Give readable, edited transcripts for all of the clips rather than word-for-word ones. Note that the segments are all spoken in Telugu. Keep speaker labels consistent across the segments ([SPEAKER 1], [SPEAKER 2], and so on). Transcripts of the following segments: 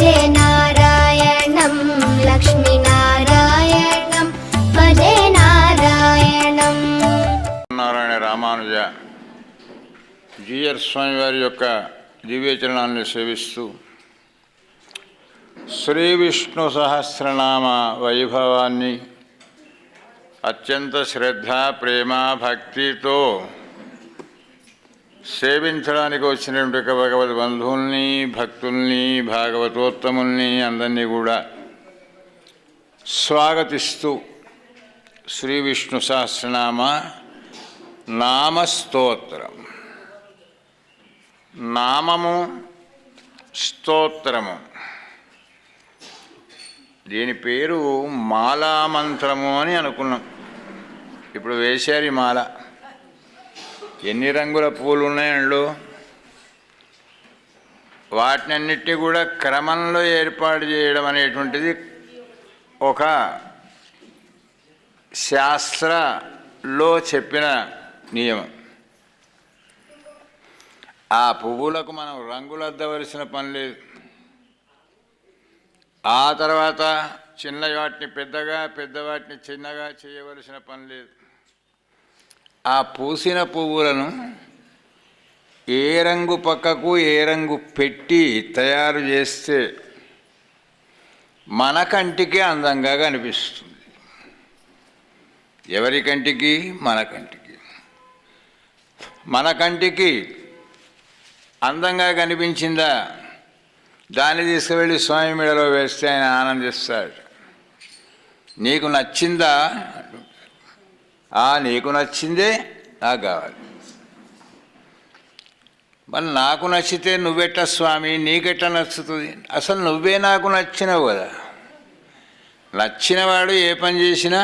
[SPEAKER 1] భజే నారాయణం లక్ష్మీనారాయణం భజే నారాయణం.
[SPEAKER 2] నారాయణ రామానుజ జీయర్ స్వామి వారి యొక్క దివ్యచరణాన్ని సేవిస్తూ శ్రీ విష్ణు సహస్రనామ వైభవాన్ని అత్యంత శ్రద్ధ ప్రేమ భక్తితో సేవించడానికి వచ్చినటువంటి భగవద్ బంధువుల్ని భక్తుల్ని భాగవతోత్తముల్ని అందరినీ కూడా స్వాగతిస్తూ శ్రీ విష్ణు సహస్రనామ నామస్తోత్రం. నామము స్తోత్రము, దీని పేరు మాలామంత్రము అని అనుకున్నాం. ఇప్పుడు వేశారు ఈ మాల. ఎన్ని రంగుల పూలు ఉన్నాయంలో వాటినన్నిటినీ కూడా క్రమంలో ఏర్పాటు చేయడం అనేటువంటిది ఒక శాస్త్రలో చెప్పిన నియమం. ఆ పువ్వులకు మనం రంగులు అద్దవలసిన పని లేదు. ఆ తర్వాత చిన్న వాటిని పెద్దగా, పెద్ద వాటిని చిన్నగా చేయవలసిన పని లేదు. ఆ పూసిన పువ్వులను ఏ రంగు పక్కకు ఏ రంగు పెట్టి తయారు చేస్తే మన కంటికి అందంగా కనిపిస్తుంది. ఎవరి కంటికి? మన కంటికి. మన కంటికి అందంగా కనిపించిందా, దాన్ని తీసుకువెళ్ళి స్వామి మెడలో వేస్తే ఆయన ఆనందిస్తాడు. నీకు నచ్చిందా? నీకు నచ్చిందే నాకు కావాలి. మరి నాకు నచ్చితే నువ్వెట్లా స్వామి, నీకెట్లా నచ్చుతుంది? అసలు నువ్వే నాకు నచ్చినావు కదా. నచ్చినవాడు ఏ పని చేసినా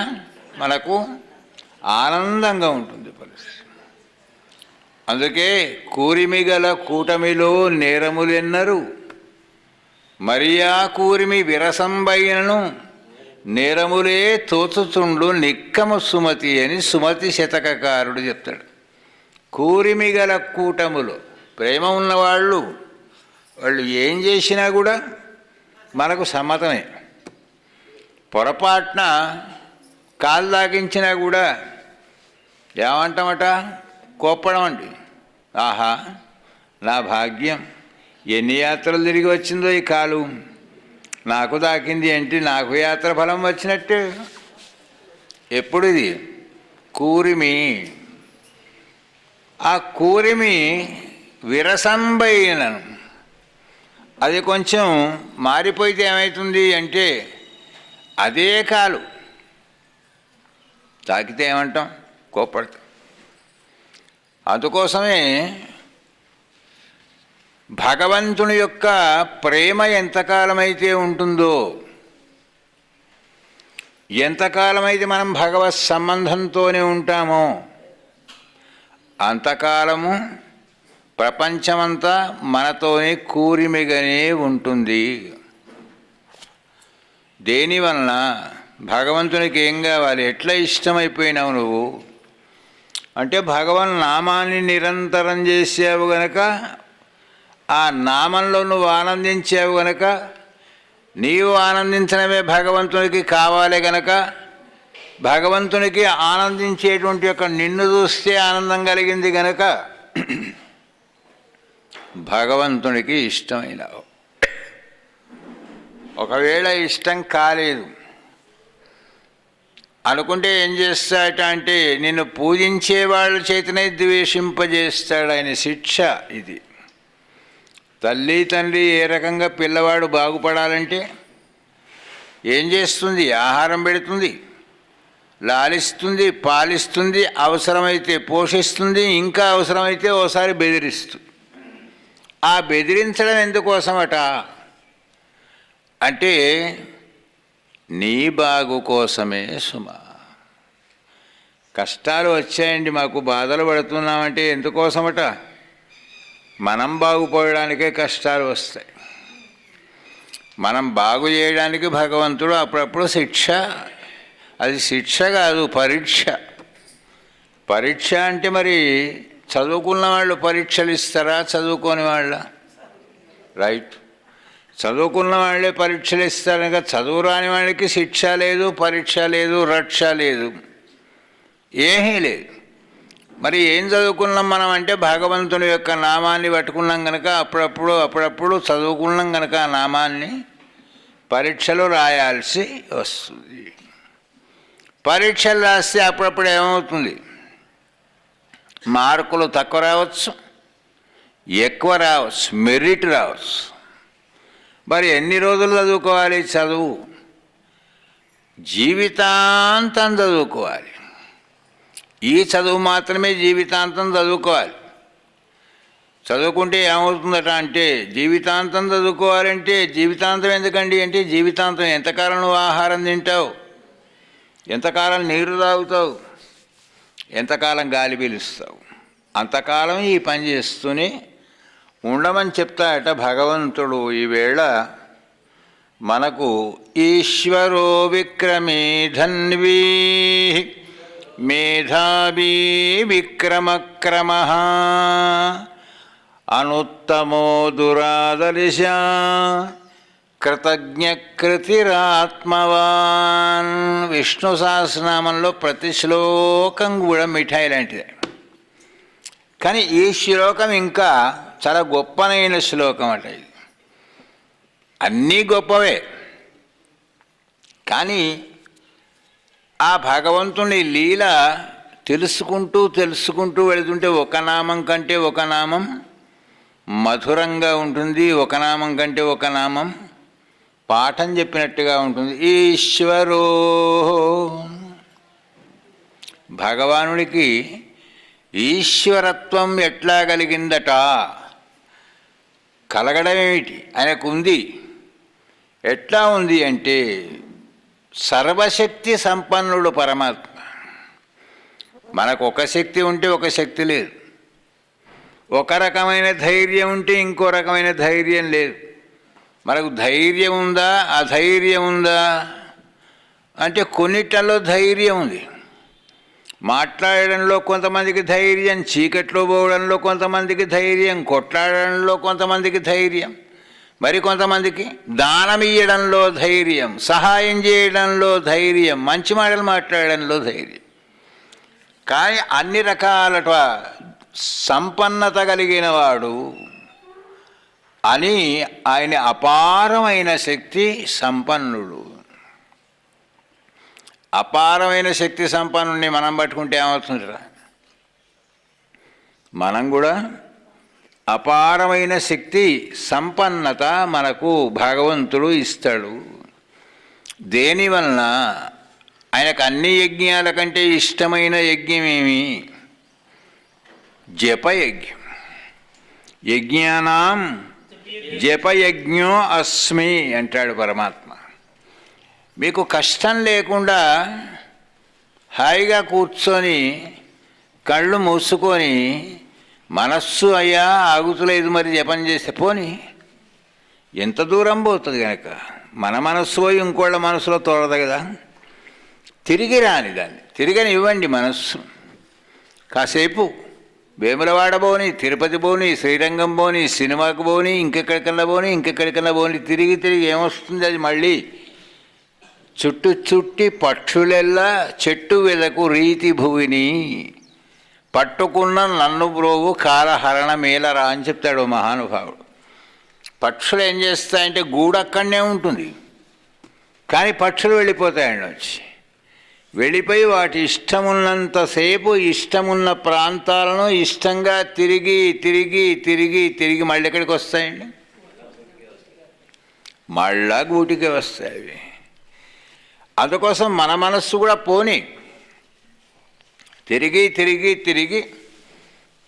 [SPEAKER 2] మనకు ఆనందంగా ఉంటుంది పరిస్థితి. అందుకే కూరిమి గల కూటమిలో నేరములెన్నరు, మరియా కూరిమి విరసంబైనను నేరములే తోచుతుండు నిక్కము సుమతి అని సుమతి శతకకారుడు చెప్తాడు. కూరిమి గల కూటములో ప్రేమ ఉన్నవాళ్ళు వాళ్ళు ఏం చేసినా కూడా మనకు సమ్మతమే. పొరపాటున కాలు దాకించినా కూడా ఏమంటామట? కోప్పడం అండి. ఆహా, నా భాగ్యం, ఎన్ని యాత్రలు తిరిగి వచ్చిందో ఈ కాలు, నాకు దాకింది ఏంటి, నాకు యాత్ర ఫలం వచ్చినట్టే. ఎప్పుడు ఇది? కూరిమి. ఆ కూరిమి విరసంబైనను, అది కొంచెం మారిపోయితే ఏమవుతుంది అంటే అదే కాలు తాకితే ఏమంటాం? కోప్పడతాం. అందుకోసమే భగవంతుని యొక్క ప్రేమ ఎంతకాలమైతే ఉంటుందో, ఎంతకాలమైతే మనం భగవత్ సంబంధంతోనే ఉంటామో అంతకాలము ప్రపంచమంతా మనతోనే కూరిమిగానే ఉంటుంది. దేనివలన? భగవంతునికి ఏం కావాలి? ఎట్లా ఇష్టమైపోయినావు నువ్వు అంటే భగవన్ నామాన్ని నిరంతరం చేసావు గనక, ఆ నామంలో నువ్వు ఆనందించావు గనక, నీవు ఆనందించడమే భగవంతునికి కావాలి గనక, భగవంతునికి ఆనందించేటువంటి యొక్క నిన్ను చూస్తే ఆనందం కలిగింది గనక భగవంతునికి ఇష్టమైనవు. ఒకవేళ ఇష్టం కాలేదు అనుకుంటే ఏం చేస్తాడట అంటే నిన్ను పూజించే వాళ్ళ చేతనే ద్వేషింపజేస్తాడు ఆయన. శిక్ష ఇది. తల్లి తండ్రి ఏ రకంగా పిల్లవాడు బాగుపడాలంటే ఏం చేస్తుంది? ఆహారం పెడుతుంది, లాలిస్తుంది, పాలిస్తుంది, అవసరమైతే పోషిస్తుంది, ఇంకా అవసరమైతే ఓసారి బెదిరిస్తుంది. ఆ బెదిరించడం ఎందుకోసమట అంటే నీ బాగు కోసమే సుమా. కష్టాలు వచ్చాయండి మాకు, బాధలు పడుతున్నామంటే ఎందుకోసమట? మనం బాగుపోయడానికే కష్టాలు వస్తాయి. మనం బాగు చేయడానికి భగవంతుడు అప్పుడప్పుడు శిక్ష. అది శిక్ష కాదు, పరీక్ష. పరీక్ష అంటే మరి చదువుకున్న వాళ్ళు పరీక్షలు ఇస్తారా, చదువుకోని వాళ్ళ? రైట్. చదువుకున్న వాళ్ళే పరీక్షలు ఇస్తారు కనుక చదువు రాని వాళ్ళకి శిక్ష లేదు, పరీక్ష లేదు, రక్ష లేదు, ఏమీ లేదు. మరి ఏం చదువుకున్నాం మనం అంటే భగవంతుని యొక్క నామాన్ని పట్టుకున్నాం కనుక అప్పుడప్పుడు చదువుకున్నాం కనుక ఆ నామాన్ని పరీక్షలు రాయాల్సి వస్తుంది. పరీక్షలు రాస్తే అప్పుడప్పుడు ఏమవుతుంది, మార్కులు తక్కువ రావచ్చు, ఎక్కువ రావచ్చు, మెరిట్ రావచ్చు. మరి ఎన్ని రోజులు చదువుకోవాలి? చదువు జీవితాంతం చదువుకోవాలి. ఈ చదువు మాత్రమే జీవితాంతం చదువుకోవాలి. చదువుకుంటే ఏమవుతుందట అంటే జీవితాంతం చదువుకోవాలంటే జీవితాంతం ఎందుకండి అంటే జీవితాంతం ఎంతకాలం నువ్వు ఆహారం తింటావు, ఎంతకాలం నీరు తాగుతావు, ఎంతకాలం గాలి పీలుస్తావు, అంతకాలం ఈ పని చేస్తూనే ఉండమని చెప్తాయట భగవంతుడు. ఈవేళ మనకు ఈశ్వరో విక్రమే ధన్వీ మేధావీ విక్రమక్రమః అనుత్తమో దురాదర్శ కృతజ్ఞకృతిరాత్మవాన్. విష్ణు సహస్రనామంలో ప్రతి శ్లోకం కూడా మిఠాయి లాంటిదే. కానీ ఈ శ్లోకం ఇంకా చాలా గొప్పనైన శ్లోకం అట. ఇది అన్నీ గొప్పవే, కానీ ఆ భగవంతుని లీల తెలుసుకుంటూ వెళుతుంటే ఒక నామం కంటే ఒక నామం మధురంగా ఉంటుంది, ఒక నామం కంటే ఒక నామం పాఠం చెప్పినట్టుగా ఉంటుంది. ఈశ్వరో భగవానుడికి ఈశ్వరత్వం ఎట్లా కలిగిందట? కలగడమేమిటి? ఆయనకు ఉంది. ఎట్లా ఉంది అంటే సర్వశక్తి సంపన్నుడు పరమాత్మ. మనకు ఒక శక్తి ఉంటే ఒక శక్తి లేదు, ఒక రకమైన ధైర్యం ఉంటే ఇంకో రకమైన ధైర్యం లేదు. మనకు ధైర్యం ఉందా, అధైర్యం ఉందా అంటే కొన్నిట్లలో ధైర్యం ఉంది. మాట్లాడడంలో కొంతమందికి ధైర్యం, చీకట్లో పోవడంలో కొంతమందికి ధైర్యం, కొట్లాడడంలో కొంతమందికి ధైర్యం, మరి కొంతమందికి దానం ఇయ్యడంలో ధైర్యం, సహాయం చేయడంలో ధైర్యం, మంచి మాటలు మాట్లాడడంలో ధైర్యం. కానీ అన్ని రకాల సంపన్నత కలిగిన వాడు అని ఆయన అపారమైన శక్తి సంపన్నుడు. అపారమైన శక్తి సంపన్నుడిని మనం పట్టుకుంటే ఏమవుతుందిరా? మనం కూడా అపారమైన శక్తి సంపన్నత మనకు భగవంతుడు ఇస్తాడు. దేనివలన? ఆయనకు అన్ని యజ్ఞాల కంటే ఇష్టమైన యజ్ఞమేమి? జపయజ్ఞం. యజ్ఞానాం జపయజ్ఞో అస్మి అంటాడు పరమాత్మ. మీకు కష్టం లేకుండా హాయిగా కూర్చొని కళ్ళు మూసుకొని మనస్సు అయ్యా ఆగుతులేదు మరి జపం చేస్తే పోని ఎంత దూరం పోతుంది కనుక మన మనస్సు పోయి ఇంకోళ్ళ మనసులో తోడదు కదా. తిరిగి రాని దాన్ని తిరిగని ఇవ్వండి మనస్సు. కాసేపు వేములవాడ పోని, తిరుపతి పోని, శ్రీరంగం పోని, సినిమాకు పోని, ఇంకెక్కడికన్నా పోని తిరిగి ఏమొస్తుంది? అది మళ్ళీ చుట్టి పక్షులెల్లా చెట్టు వెదకు రీతి భువిని పట్టుకున్న నన్ను బ్రోవు కాలహరణ మేలరా అని చెప్తాడు మహానుభావుడు. పక్షులు ఏం చేస్తాయంటే గూడు అక్కడనే ఉంటుంది, కానీ పక్షులు వెళ్ళిపోతాయండి. వెళ్ళిపోయి వాటి ఇష్టమున్నంతసేపు ఇష్టమున్న ప్రాంతాలను ఇష్టంగా తిరిగి మళ్ళీ ఎక్కడికి వస్తాయండి? మళ్ళా గూటికి వస్తాయి. అందుకోసం మన మనస్సు కూడా పోని తిరిగి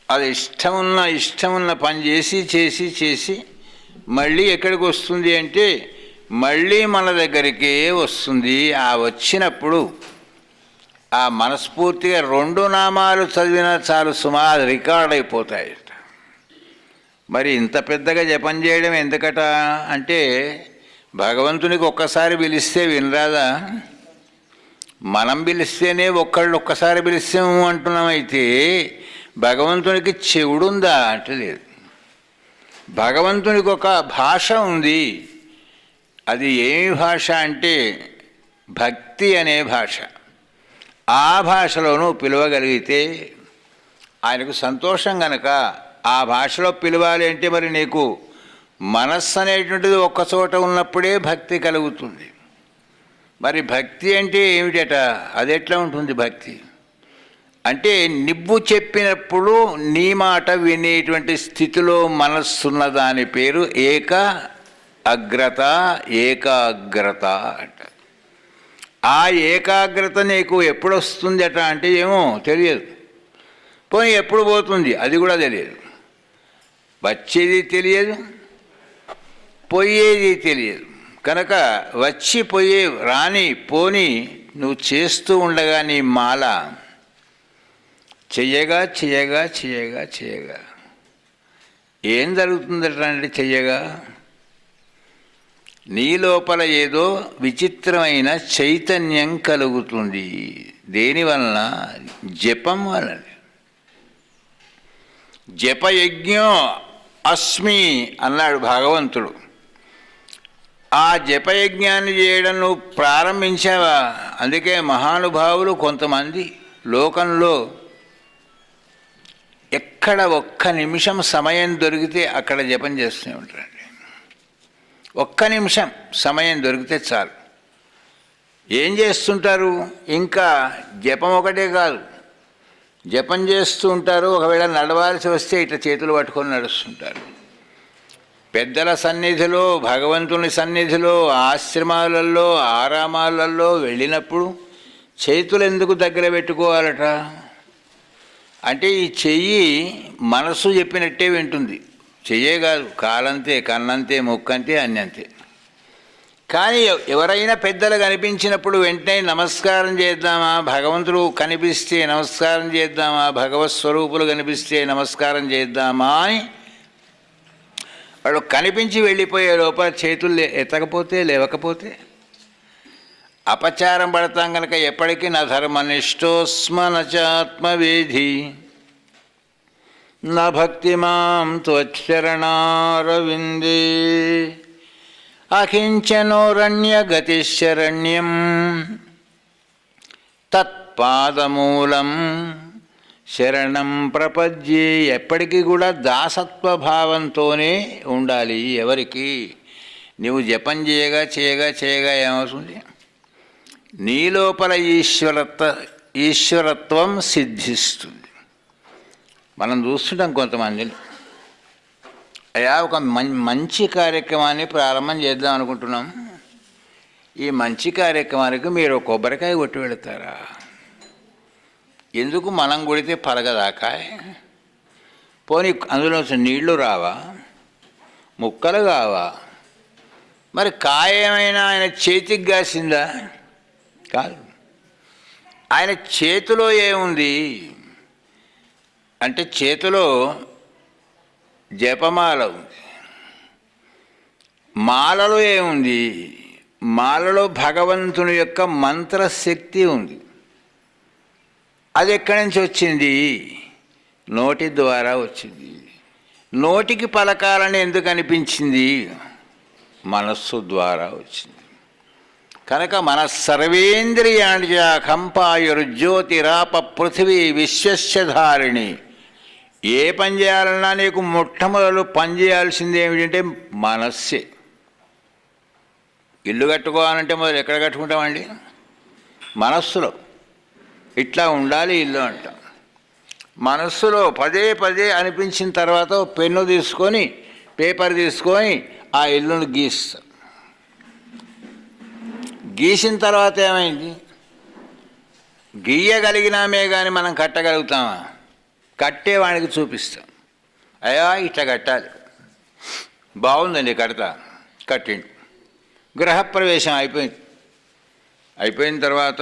[SPEAKER 2] అది ఇష్టమున్న పని చేసి మళ్ళీ ఎక్కడికి వస్తుంది అంటే మళ్ళీ మన దగ్గరికే వస్తుంది. ఆ వచ్చినప్పుడు ఆ మనస్ఫూర్తిగా 2 నామాలు చదివినా చాలు సుమా, అది రికార్డ్ అయిపోతాయి. మరి ఇంత పెద్దగా జపం చేయడం ఎందుకట అంటే భగవంతునికి ఒక్కసారి పిలిస్తే వినరాదా? మనం పిలిస్తేనే ఒక్కసారి పిలిస్తేము అంటున్నాం. అయితే భగవంతునికి చెవుడుందా అంటే లేదు. భగవంతునికి ఒక భాష ఉంది, అది ఏమి భాష అంటే భక్తి అనే భాష. ఆ భాషలోనూ పిలవగలిగితే ఆయనకు సంతోషం గనక ఆ భాషలో పిలవాలి అంటే మరి నీకు మనస్సు అనేటువంటిది ఒక్కచోట ఉన్నప్పుడే భక్తి కలుగుతుంది. మరి భక్తి అంటే ఏమిటట? అది ఎట్లా ఉంటుంది భక్తి అంటే? నివ్వు చెప్పినప్పుడు నీ మాట వినేటువంటి స్థితిలో మనస్సున్న దాని పేరు ఏకాగ్రత అంట. ఆ ఏకాగ్రత నీకు ఎప్పుడు వస్తుందట అంటే ఏమో తెలియదు. పోనీ ఎప్పుడు పోతుంది అది కూడా తెలియదు. వచ్చేది తెలియదు, పోయేది తెలియదు. కనుక వచ్చి పోయే రాని పోని నువ్వు చేస్తూ ఉండగా నీ మాల చెయ్యగా చెయ్యగా చెయ్యగా చెయ్యగా ఏం జరుగుతుందట అంటే చెయ్యగా నీ లోపల ఏదో విచిత్రమైన చైతన్యం కలుగుతుంది. దేనివలన? జపం వలన. జపయజ్ఞో అస్మి అన్నాడు భగవంతుడు. ఆ జపయజ్ఞాన్ని చేయడం నువ్వు ప్రారంభించావా? అందుకే మహానుభావులు కొంతమంది లోకంలో ఎక్కడ ఒక్క నిమిషం సమయం దొరికితే అక్కడ జపం చేస్తూనే ఉంటారండి. ఒక్క నిమిషం సమయం దొరికితే చాలు. ఏం చేస్తుంటారు? ఇంకా జపం ఒకటే కాదు, జపం చేస్తూ ఉంటారు. ఒకవేళ నడవాల్సి వస్తే ఇట్లా చేతులు పట్టుకొని నడుస్తుంటారు. పెద్దల సన్నిధిలో, భగవంతుని సన్నిధిలో, ఆశ్రమాలలో, ఆరామాలలో వెళ్ళినప్పుడు చేతులు ఎందుకు దగ్గర పెట్టుకోవాలట అంటే ఈ చెయ్యి మనసు చెప్పినట్టే వింటుంది. చెయ్యే కాదు, కాలంతే, కన్నంతే, ముక్కంతే, అన్నంతే. కానీ ఎవరైనా పెద్దలు కనిపించినప్పుడు వెంటనే నమస్కారం చేద్దామా, భగవంతుడు కనిపిస్తే నమస్కారం చేద్దామా, భగవత్ స్వరూపులు కనిపిస్తే నమస్కారం చేద్దామా అని వాడు కనిపించి వెళ్ళిపోయే లోపల చేతులు ఎత్తకపోతే, లేవకపోతే అపచారం పడతాం కనుక ఎప్పటికీ నా ధర్మనిష్టోస్మ నచాత్మవేధి నా భక్తి మాం త్వచ్చరణారవిందే అకించనోరణ్య గతిశరణ్యం తత్పాదమూలం శరణం ప్రపద్యే. ఎప్పటికీ కూడా దాసత్వ భావంతోనే ఉండాలి. ఎవరికి? నువ్వు జపం చేయగా చేయగా చేయగా ఏమవుతుంది? నీ లోపల ఈశ్వరత్వం సిద్ధిస్తుంది. మనం చూస్తుంటాం కొంతమందిని, అయ్యా ఒక మంచి కార్యక్రమాన్ని ప్రారంభం చేద్దాం అనుకుంటున్నాం, ఈ మంచి కార్యక్రమానికి మీరు కొబ్బరికాయ కొట్టి వెళతారా? ఎందుకు? మనం కొడితే పలగదాకా? పోనీ అందులో నీళ్లు రావా, ముక్కలు కావా? మరి కాయ ఏమైనా ఆయన చేతికి కాసిందా? కాదు. ఆయన చేతిలో ఏముంది అంటే చేతిలో జపమాల ఉంది. మాలలో ఏముంది? మాలలో భగవంతుని యొక్క మంత్రశక్తి ఉంది. అది ఎక్కడి నుంచి వచ్చింది? నోటి ద్వారా వచ్చింది. నోటికి పలకాలని ఎందుకు అనిపించింది? మనస్సు ద్వారా వచ్చింది. కనుక మన సర్వేంద్రియాణి కంపాయుర్జ్యోతిరాప పృథివీ విశ్వస్యధారిణి. ఏ పని చేయాలన్నా నీకు మొట్టమొదలు పని చేయాల్సింది ఏమిటంటే మనస్సే. ఇల్లు కట్టుకోవాలంటే మొదలు ఎక్కడ కట్టుకుంటామండి? మనస్సులో. ఇట్లా ఉండాలి ఇల్లు అంటాం. మనస్సులో పదే పదే అనిపించిన తర్వాత పెన్ను తీసుకొని, పేపర్ తీసుకొని ఆ ఇల్లును గీస్తాం. గీసిన తర్వాత ఏమైంది? గీయగలిగినామే కానీ మనం కట్టగలుగుతామా? కట్టేవాడికి చూపిస్తాం. అయ్యా ఇట్లా కట్టాలి, బాగుందండి కడతా, కట్టిండు. గృహప్రవేశం అయిపోయింది. అయిపోయిన తర్వాత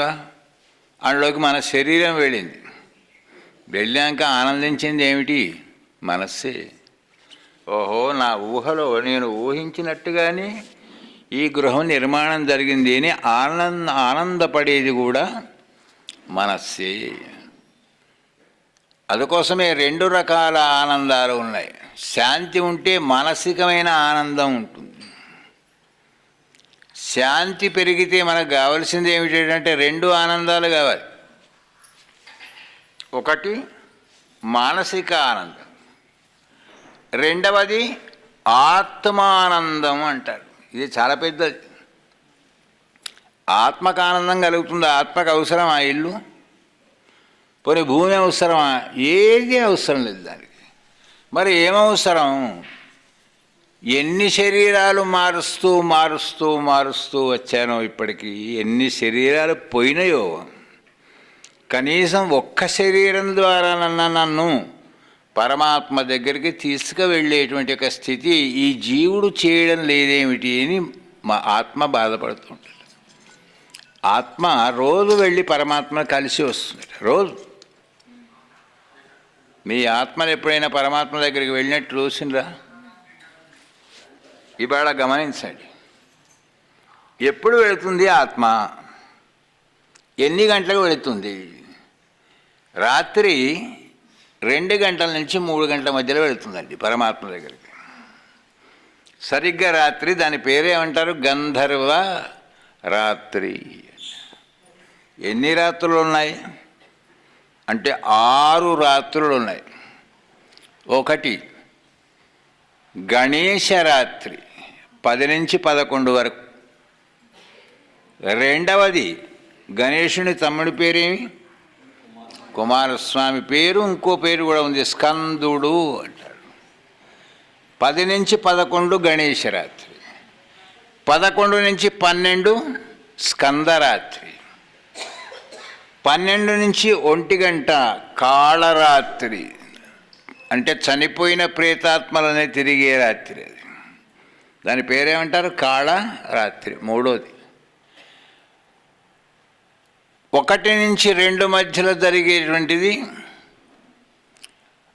[SPEAKER 2] అందులోకి మన శరీరం వెళ్ళింది. వెళ్ళాక ఆనందించింది ఏమిటి? మనస్సే. ఓహో, నా ఊహలో నేను ఊహించినట్టుగానే ఈ గృహం నిర్మాణం జరిగింది అని ఆనందపడేది కూడా మనస్సే. అందుకోసమే రెండు రకాల ఆనందాలు ఉన్నాయి. శాంతి ఉంటే మానసికమైన ఆనందం ఉంటుంది, శాంతి పెరిగితే మనకు కావాల్సింది ఏమిటంటే రెండు ఆనందాలు కావాలి. ఒకటి మానసిక ఆనందం, రెండవది ఆత్మానందం అంటారు. ఇది చాలా పెద్దది. ఆత్మకు ఆనందం కలుగుతుంది. ఆత్మకు అవసరమా ఇల్లు? పోనీ భూమి అవసరమా? ఏది అవసరం లేదు దానికి. మరి ఏమవసరం? ఎన్ని శరీరాలు మారుస్తూ మారుస్తూ మారుస్తూ వచ్చానో ఇప్పటికీ, ఎన్ని శరీరాలు పోయినాయో, కనీసం ఒక్క శరీరం ద్వారానన్నా నన్ను పరమాత్మ దగ్గరికి తీసుకువెళ్ళేటువంటి ఒక స్థితి ఈ జీవుడు చేయడం లేదేమిటి అని మా ఆత్మ బాధపడుతుంటుంది. ఆత్మ రోజు వెళ్ళి పరమాత్మను కలిసి వస్తుంది. రోజు మీ ఆత్మను ఎప్పుడైనా పరమాత్మ దగ్గరికి వెళ్ళినట్టు చూసిండ్రా? ఇవాళ గమనించండి, ఎప్పుడు వెళుతుంది ఆత్మ? ఎన్ని గంటలకు వెళుతుంది? రాత్రి 2 గంటల నుంచి 3 గంటల మధ్యలో వెళుతుందండి పరమాత్మ దగ్గరికి. సరిగ్గా రాత్రి, దాని పేరేమంటారు? గంధర్వ రాత్రి. ఎన్ని రాత్రులు ఉన్నాయి అంటే 6 రాత్రులు ఉన్నాయి. ఒకటి గణేశ రాత్రి 10 నుంచి 11 వరకు. రెండవది గణేశుని తమ్ముడి పేరేమి? కుమారస్వామి పేరు. ఇంకో పేరు కూడా ఉంది, స్కందుడు అంటారు. 10 నుంచి 11 గణేశరాత్రి, 11 నుంచి 12 స్కందరాత్రి, 12 నుంచి 1 గంట కాళరాత్రి, అంటే చనిపోయిన ప్రేతాత్మలనే తిరిగే రాత్రి. అది దాని పేరేమంటారు? కాళరాత్రి. మూడోది 1 నుంచి 2 మధ్యలో జరిగేటువంటిది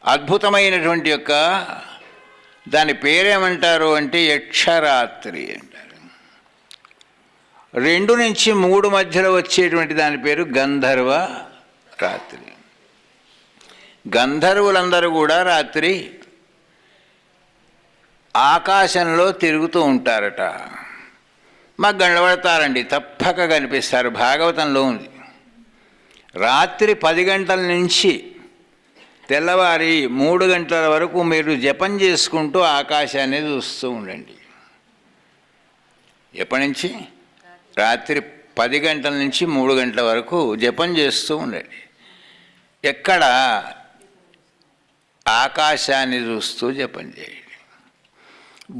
[SPEAKER 2] అద్భుతమైనటువంటి యొక్క, దాని పేరేమంటారు అంటే యక్షరాత్రి అంటారు. 2 నుంచి 3 మధ్యలో వచ్చేటువంటి దాని పేరు గంధర్వ రాత్రి. గంధర్వులందరూ కూడా రాత్రి ఆకాశంలో తిరుగుతూ ఉంటారట. మాకు గండబడతారండి, తప్పక కనిపిస్తారు. భాగవతంలో ఉంది. రాత్రి 10 గంటల నుంచి తెల్లవారి 3 గంటల వరకు మీరు జపం చేసుకుంటూ ఆకాశాన్ని చూస్తూ ఉండండి. ఎప్పటి నుంచి? రాత్రి 10 గంటల నుంచి 3 గంటల వరకు జపం చేస్తూ ఉండండి. ఎక్కడ? ఆకాశాన్ని చూస్తూ జపం చేయండి.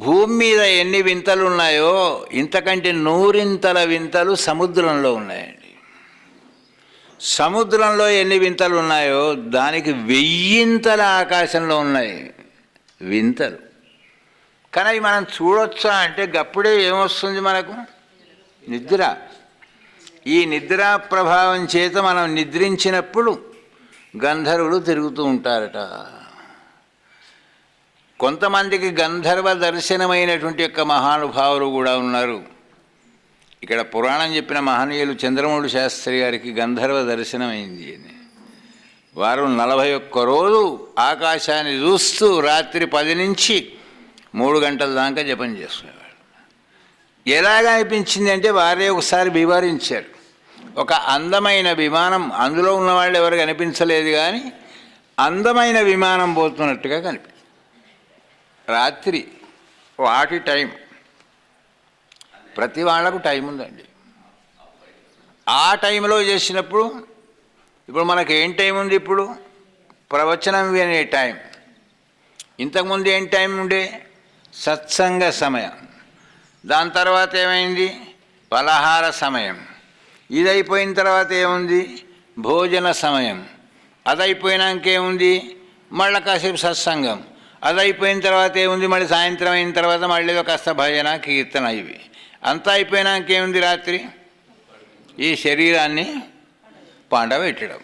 [SPEAKER 2] భూమి మీద ఎన్ని వింతలు ఉన్నాయో ఇంతకంటే 100 వింతలు సముద్రంలో ఉన్నాయండి. సముద్రంలో ఎన్ని వింతలు ఉన్నాయో దానికి 1000 ఆకాశంలో ఉన్నాయి వింతలు. కానీ అవి మనం చూడొచ్చా అంటే గప్పుడే ఏమొస్తుంది మనకు? నిద్ర. ఈ నిద్రా ప్రభావం చేత మనం నిద్రించినప్పుడు గంధర్వులు తిరుగుతూ ఉంటారట. కొంతమందికి గంధర్వ దర్శనమైనటువంటి యొక్క మహానుభావులు కూడా ఉన్నారు. ఇక్కడ పురాణం చెప్పిన మహనీయులు చంద్రమౌళి శాస్త్రి గారికి గంధర్వ దర్శనమైంది అని. వారు 41 రోజు ఆకాశాన్ని చూస్తూ రాత్రి 10 నుంచి 3 గంటల దాకా జపం చేసుకునేవాడు. ఎలాగ అనిపించింది అంటే వారే ఒకసారి వివరించారు. ఒక అందమైన విమానం, అందులో ఉన్నవాళ్ళు ఎవరు కనిపించలేదు కానీ అందమైన విమానం పోతున్నట్టుగా కనిపించింది. రాత్రి వాటి టైం, ప్రతి వాళ్ళకు టైం ఉందండి. ఆ టైంలో చేసినప్పుడు, ఇప్పుడు మనకు ఏం టైం ఉంది? ఇప్పుడు ప్రవచనం వినే టైం. ఇంతకుముందు ఏం టైం ఉండే? సత్సంగ సమయం. దాని తర్వాత ఏమైంది? పలహార సమయం. ఇది అయిపోయిన తర్వాత ఏముంది? భోజన సమయం. అది అయిపోయినాక ఏముంది? మళ్ళీ కాసేపు సత్సంగం. అది అయిపోయిన తర్వాత ఏముంది? మళ్ళీ సాయంత్రం అయిన తర్వాత మళ్ళీ కాస్త భజన, కీర్తన. ఇవి అంతా అయిపోయినాక ఏముంది? రాత్రి ఈ శరీరాన్ని పండబెట్టడం.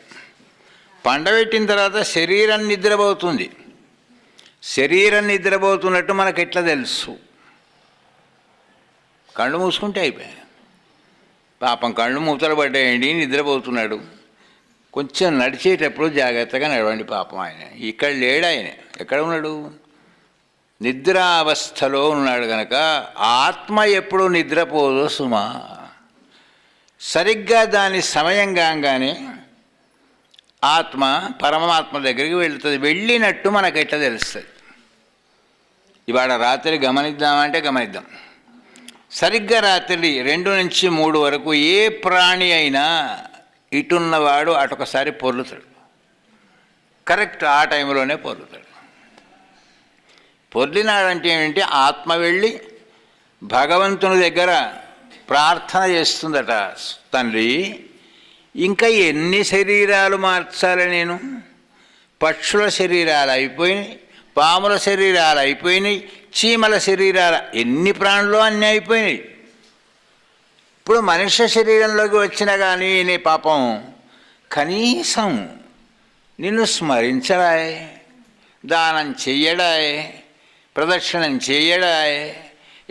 [SPEAKER 2] పండబెట్టిన తర్వాత శరీరం నిద్రపోతుంది. శరీరం నిద్రపోతున్నట్టు మనకు ఎట్లా తెలుసు? కళ్ళు మూసుకుంటే అయిపోయాయి. పాపం కళ్ళు మూతలు పడ్డాయండి, నిద్రపోతున్నాడు. కొంచెం నడిచేటప్పుడు జాగ్రత్తగా నడవండి. పాపం ఆయన ఇక్కడ లేడు. ఆయన ఎక్కడ ఉన్నాడు? నిద్రావస్థలో ఉన్నాడు కనుక ఆత్మ ఎప్పుడు నిద్రపోదు సుమా. సరిగ్గా దాని సమయం కాగానే ఆత్మ పరమాత్మ దగ్గరికి వెళుతుంది. వెళ్ళినట్టు మనకు ఎట్లా తెలుస్తుంది? ఇవాళ రాత్రి గమనిద్దామంటే గమనిద్దాం. సరిగ్గా రాత్రి 2 నుంచి 3 వరకు ఏ ప్రాణి అయినా ఇటున్నవాడు అటొకసారి పొర్లుతాడు. కరెక్ట్ ఆ టైంలోనే పొర్లుతాడు. పొర్లినాడంటే ఏమిటంటే ఆత్మ వెళ్ళి భగవంతుని దగ్గర ప్రార్థన చేస్తుందట, తండ్రి ఇంకా ఎన్ని శరీరాలు మార్చాలి నేను? పక్షుల శరీరాలు అయిపోయినాయి, పాముల శరీరాలు అయిపోయినాయి, చీమల శరీరాలు, ఎన్ని ప్రాణులు అన్నీ అయిపోయినాయి. ఇప్పుడు మనుష్య శరీరంలోకి వచ్చినా కానీ నీ పాపం కనీసం నిన్ను స్మరించడాయ్, దానం చెయ్యడాయ్, ప్రదక్షిణం చెయ్యడాయ్,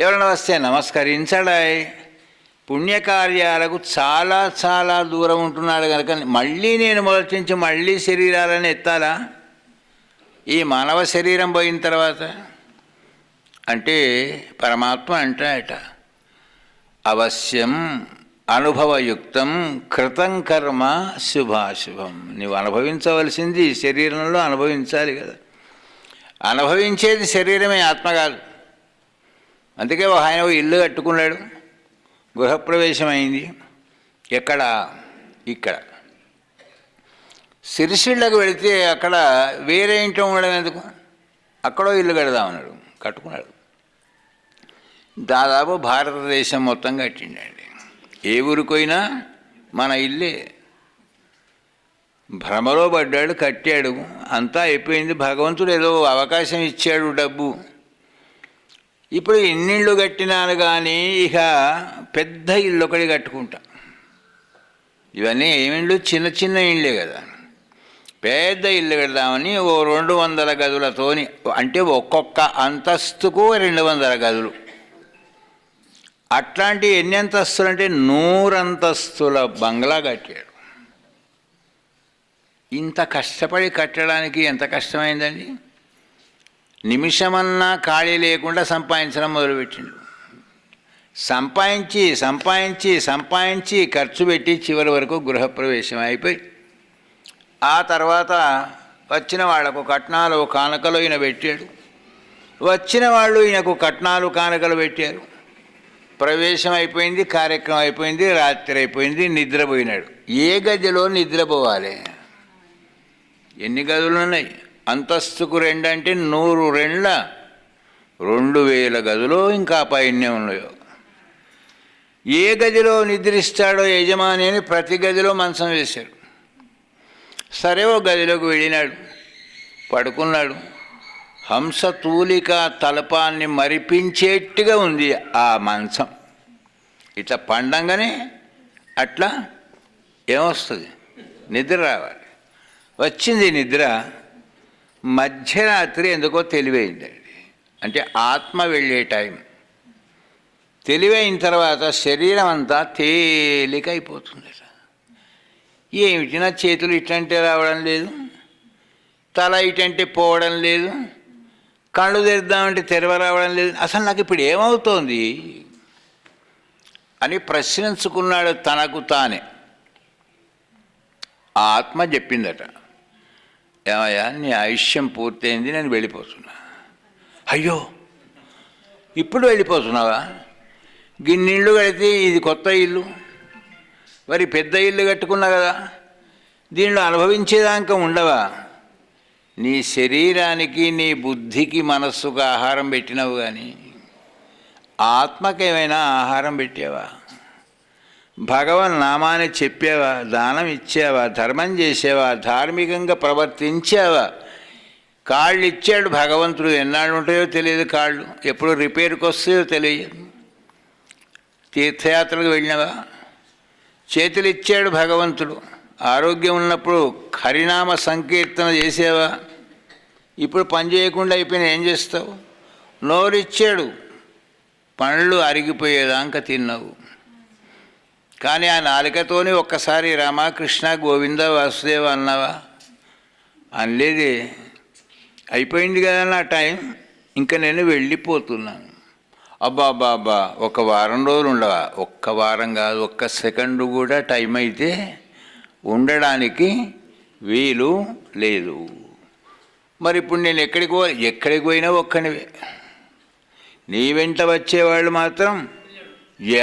[SPEAKER 2] ఎవరైనా వస్తే నమస్కరించడాయ్, పుణ్యకార్యాలకు చాలా చాలా దూరం ఉంటున్నాడు కనుక మళ్ళీ నేను మొదటి నుంచి మళ్ళీ శరీరాలను ఎత్తాలా ఈ మానవ శరీరం పోయిన తర్వాత? అంటే పరమాత్మ అంటాయట, అవశ్యం అనుభవయుక్తం కృతం కర్మ శుభాశుభం. నువ్వు అనుభవించవలసింది ఈ శరీరంలో అనుభవించాలి కదా. అనుభవించేది శరీరమే, ఆత్మ కాదు. అందుకే ఆయన ఇల్లు కట్టుకున్నాడు, గృహప్రవేశం అయింది. ఎక్కడ? ఇక్కడ. సిరిసిళ్ళకు వెళితే అక్కడ వేరే ఇంట్లో ఉండడం ఎందుకు? అక్కడో ఇల్లు కడదామన్నాడు, కట్టుకున్నాడు. దాదాపు భారతదేశం మొత్తం కట్టిండండి. ఏ ఊరికైనా మన ఇల్లే. భ్రమలో పడ్డాడు, కట్టాడు, అంతా అయిపోయింది. భగవంతుడు ఏదో అవకాశం ఇచ్చాడు, డబ్బు. ఇప్పుడు ఇన్నిళ్ళు కట్టినాను కానీ ఇక పెద్ద ఇల్లు ఒకటి కట్టుకుంటా. ఇవన్నీ ఏమిళ్ళు? చిన్న చిన్న ఇళ్ళే కదా. పెద్ద ఇల్లు కడదామని ఓ 200 గదులతోని, అంటే ఒక్కొక్క అంతస్తుకు 200 గదులు. అట్లాంటి ఎన్ని అంతస్తులు అంటే 100 అంతస్తుల బంగ్లా కట్టాడు. ఇంత కష్టపడి కట్టడానికి ఎంత కష్టమైందండి. నిమిషమన్నా ఖాళీ లేకుండా సంపాదించడం మొదలుపెట్టిండు. సంపాదించి సంపాదించి సంపాదించి ఖర్చు పెట్టి చివరి వరకు గృహప్రవేశం అయిపోయి ఆ తర్వాత వచ్చిన వాళ్లకు కట్నాలు కానుకలు ఈయన పెట్టాడు. వచ్చిన వాళ్ళు ఈయనకు కట్నాలు కానుకలు పెట్టారు. ప్రవేశం అయిపోయింది, కార్యక్రమం అయిపోయింది, రాత్రి అయిపోయింది, నిద్రపోయినాడు. ఏ గదిలో నిద్రపోవాలి? ఎన్ని గదులు ఉన్నాయి? అంతస్తుకు 2 అంటే 100 రెండ్ల 2000 గదులు, ఇంకా పైనే ఉన్నాయో. ఏ గదిలో నిద్రిస్తాడో యజమాని అని ప్రతి గదిలో మంచం వేశాడు. సరే ఓ గదిలోకి వెళ్ళినాడు, పడుకున్నాడు. హంసతూలిక తలపాన్ని మరిపించేట్టుగా ఉంది ఆ మంచం. ఇట్లా పండంగానే అట్లా ఏమొస్తుంది? నిద్ర రావాలి. వచ్చింది నిద్ర. మధ్యరాత్రి ఎందుకో తెలివైందండి. అంటే ఆత్మ వెళ్ళే టైం. తెలివైన తర్వాత శరీరం అంతా తేలికైపోతుంది. ఏమిటి నా చేతులు ఇటంటే రావడం లేదు, తల ఇటంటే పోవడం లేదు, కళ్ళు తెరుద్దామంటే తెరవ రావడం లేదు, అసలు నాకు ఇప్పుడు ఏమవుతోంది అని ప్రశ్నించుకున్నాడు తనకు తానే. ఆ ఆత్మ చెప్పిందట, ఏమయ్యా నీ ఆయుష్యం పూర్తయింది, నేను వెళ్ళిపోతున్నా. అయ్యో ఇప్పుడు వెళ్ళిపోతున్నావా? గిన్నిళ్ళు కడితే ఇది కొత్త ఇల్లు, మరి పెద్ద ఇల్లు కట్టుకున్నా కదా, దీనిలో అనుభవించేదాకా ఉండవా? నీ శరీరానికి నీ బుద్ధికి మనస్సుకు ఆహారం పెట్టినవు కానీ ఆత్మకేమైనా ఆహారం పెట్టావా? భగవన్ నామాన్ని చెప్పావా? దానం ఇచ్చావా? ధర్మం చేసావా? ధార్మికంగా ప్రవర్తించావా? కాళ్ళు ఇచ్చాడు భగవంతుడు, ఎన్నాళ్ళు ఉంటాయో తెలియదు కాళ్ళు, ఎప్పుడు రిపేర్కి వస్తాయో తెలియదు. తీర్థయాత్రలకు వెళ్ళినవా? చేతులు ఇచ్చాడు భగవంతుడు, ఆరోగ్యం ఉన్నప్పుడు హరినామ సంకీర్తన చేసావా? ఇప్పుడు పని చేయకుండా అయిపోయినా ఏం చేస్తావు? నోరిచ్చాడు, పండ్లు అరిగిపోయేదాకా తిన్నావు. కానీ ఆ నాలుకతోని ఒక్కసారి రామకృష్ణ గోవింద వాసుదేవ అన్నావా? అనలేదే. అయిపోయింది కదా నా టైం, ఇంకా నేను వెళ్ళిపోతున్నాను. అబ్బా అబ్బా అబ్బా, ఒక వారం రోజులు ఉండవా? ఒక్క వారం కాదు, ఒక్క సెకండు కూడా టైం అయితే ఉండడానికి వీలు లేదు. మరి ఇప్పుడు నేను ఎక్కడికి పోయినా ఒక్కనివే. నీ వెంట వచ్చేవాళ్ళు మాత్రం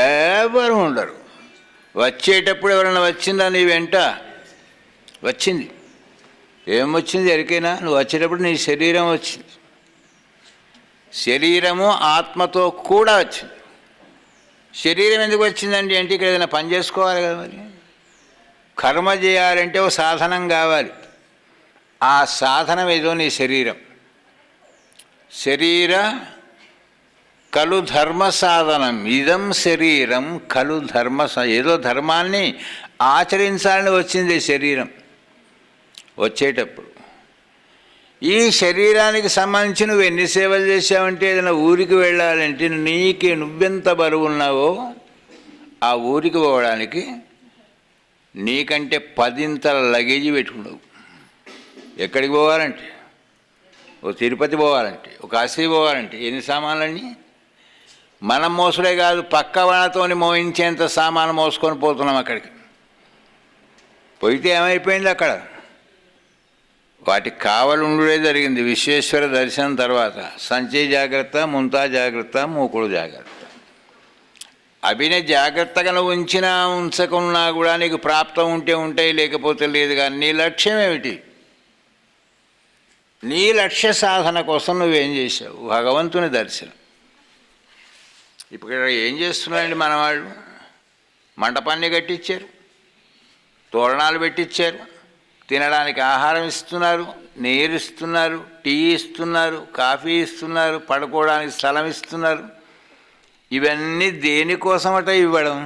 [SPEAKER 2] ఎవరు ఉండరు. వచ్చేటప్పుడు ఎవరైనా వచ్చిందా నీ వెంట? వచ్చింది. ఏమొచ్చింది ఎరికైనా? నువ్వు వచ్చేటప్పుడు నీ శరీరం వచ్చింది. శరీరము ఆత్మతో కూడా వచ్చింది. శరీరం ఎందుకు వచ్చిందండి అంటే ఇక్కడ ఏదైనా పని చేసుకోవాలి కదా. మరి కర్మ చేయాలంటే ఓ సాధనం కావాలి. ఆ సాధనం ఏదో నీ శరీరం. శరీర కలు ధర్మ సాధనం ఇదం శరీరం కలు ధర్మ. ఏదో ధర్మాన్ని ఆచరించాలని వచ్చింది శరీరం. వచ్చేటప్పుడు ఈ శరీరానికి సంబంధించి నువ్వు ఎన్ని సేవలు చేసావంటే, ఏదైనా ఊరికి వెళ్ళాలంటే నువ్వెంత బరువు ఉన్నావో ఆ ఊరికి పోవడానికి నీకంటే 10 లగేజీ పెట్టుకున్నావు. ఎక్కడికి పోవాలంటే, ఓ తిరుపతి పోవాలంటే, ఒక కాశీ పోవాలంటే ఎన్ని సామాన్లన్నీ మనం మోసుడే కాదు, పక్క వాళ్ళతోని మోయించేంత సామాను మోసుకొని పోతున్నాం. అక్కడికి పోయితే ఏమైపోయింది? అక్కడ వాటికి కావలుండే జరిగింది. విశ్వేశ్వర దర్శనం తర్వాత సంచే జాగ్రత్త, ముంతా జాగ్రత్త, మూకుడు జాగ్రత్త. అవినే జాగ్రత్తగా నువ్వు ఉంచకున్నా కూడా నీకు ప్రాప్తం ఉంటే ఉంటాయి, లేకపోతే లేదు. కానీ నీ లక్ష్యం ఏమిటి? నీ లక్ష్య సాధన కోసం నువ్వేం చేసావు? భగవంతుని దర్శనం. ఇప్పుడు ఏం చేస్తున్నారండి మన వాళ్ళు? మంటపాన్ని కట్టించారు, తోరణాలు పెట్టించారు, తినడానికి ఆహారం ఇస్తున్నారు, నీరు ఇస్తున్నారు, టీ ఇస్తున్నారు, కాఫీ ఇస్తున్నారు, పడుకోవడానికి స్థలం ఇస్తున్నారు. ఇవన్నీ దేనికోసమట ఇవ్వడం?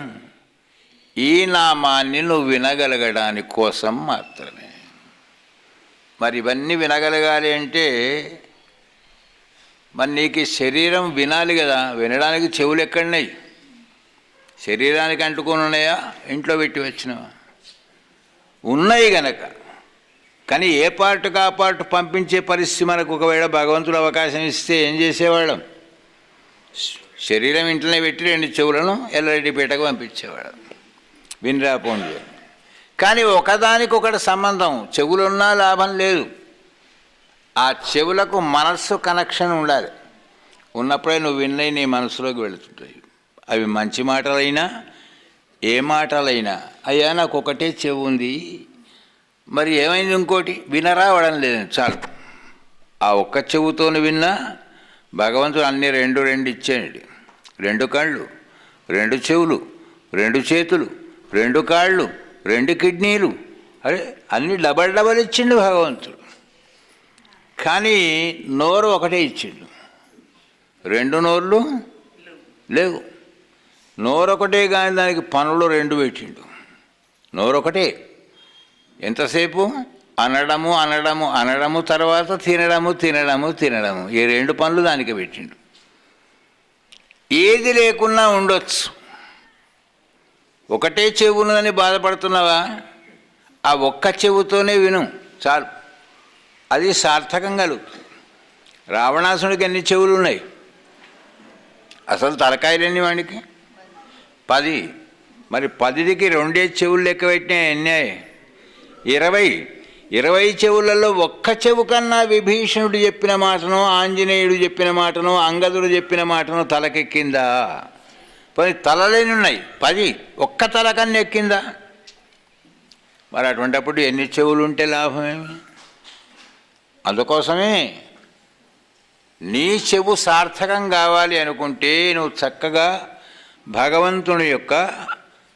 [SPEAKER 2] ఈ నామాన్ని నువ్వు వినగలగడానికి కోసం మాత్రమే. మరి ఇవన్నీ వినగలగాలి అంటే మరి నీకు శరీరం వినాలి కదా. వినడానికి చెవులు ఎక్కడున్నాయి? శరీరానికి అంటుకొని ఉన్నాయా? ఇంట్లో పెట్టి వచ్చినవా? ఉన్నాయి గనక. కానీ ఏ పార్టుకు ఆ పార్టు పంపించే పరిస్థితి మనకు ఒకవేళ భగవంతుడు అవకాశం ఇస్తే ఏం చేసేవాళ్ళం? శరీరం ఇంట్లోనే పెట్టి 2 చెవులను ఎల్లరెడ్డిపేటకు పంపించేవాళ్ళం. వినిరాపోండి. కానీ ఒకదానికొకటి సంబంధం. చెవులున్నా లాభం లేదు. ఆ చెవులకు మనస్సు కనెక్షన్ ఉండాలి. ఉన్నప్పుడే నువ్వు విన్నవి నీ మనసులోకి వెళుతుంటాయి. అవి మంచి మాటలైనా ఏ మాటలైనా, అయ్యా నాకు ఒకటే చెవు ఉంది, మరి ఏమైంది ఇంకోటి వినరావడం లేదు, చాలు. ఆ ఒక్క చెవుతో విన్నా భగవంతుడు అన్నీ 2 ఇచ్చాడు. 2 కళ్ళు, 2 చెవులు, 2 చేతులు, 2 కాళ్ళు, 2 కిడ్నీలు, అరే అన్నీ డబల్ ఇచ్చిండు భగవంతుడు. కానీ నోరు ఒకటే ఇచ్చిండు, 2 నోర్లు లేవు. నోరు ఒకటే కానీ దానికి పనులు 2 పెట్టిండు. నోరు ఒకటే. ఎంతసేపు అనడము అనడము అనడము, తర్వాత తినడము తినడము తినడము. ఈ 2 పనులు దానికి పెట్టిండు. ఏది లేకున్నా ఉండొచ్చు. ఒకటే చెవు ఉన్నదని బాధపడుతున్నావా? ఆ ఒక్క చెవుతోనే విను, చాలు. అది సార్థకం కలుగుతుంది. రావణాసుడికి ఎన్ని చెవులు ఉన్నాయి? అసలు తలకాయలు ఎన్ని వాడికి? 10. మరి 10కి 2 చెవులు లెక్క పెట్టినా ఎన్ని? 20. 20 చెవులలో ఒక్క చెవు కన్నా విభీషణుడు చెప్పిన మాటను, ఆంజనేయుడు చెప్పిన మాటను, అంగదుడు చెప్పిన మాటను తలకెక్కిందా? పోయి తలలేని ఉన్నాయి 10, ఒక్క తల కన్నా ఎక్కిందా? మరి అటువంటిప్పుడు ఎన్ని చెవులు ఉంటే లాభమేమి? అందుకోసమే నీ చెవు సార్థకం కావాలి అనుకుంటే నువ్వు చక్కగా భగవంతుని యొక్క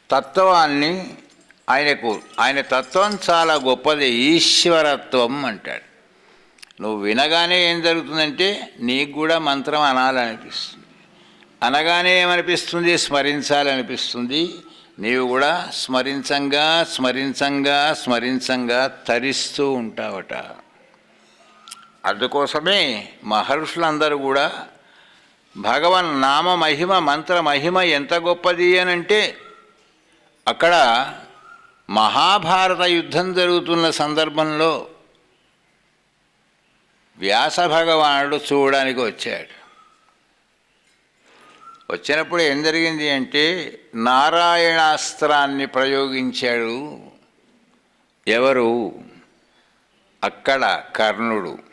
[SPEAKER 2] తత్వాన్ని, ఆయన తత్వం చాలా గొప్పది, ఈశ్వరత్వం అంటాడు. నువ్వు వినగానే ఏం జరుగుతుందంటే నీకు కూడా మంత్రం అనాలనిపిస్తుంది. అనగానే ఏమనిపిస్తుంది? స్మరించాలనిపిస్తుంది. నీవు కూడా స్మరించంగా స్మరించంగా స్మరించంగా తరిస్తూ ఉంటావట. అందుకోసమే మహర్షులందరూ కూడా భగవన్ నామ మహిమ, మంత్ర మహిమ ఎంత గొప్పది అనంటే, అక్కడ మహాభారత యుద్ధం జరుగుతున్న సందర్భంలో వ్యాస భగవానుడు చూడడానికి వచ్చాడు. వచ్చినప్పుడు ఏం జరిగింది అంటే నారాయణాస్త్రాన్ని ప్రయోగించాడు. ఎవరు? అక్కడ కర్ణుడు.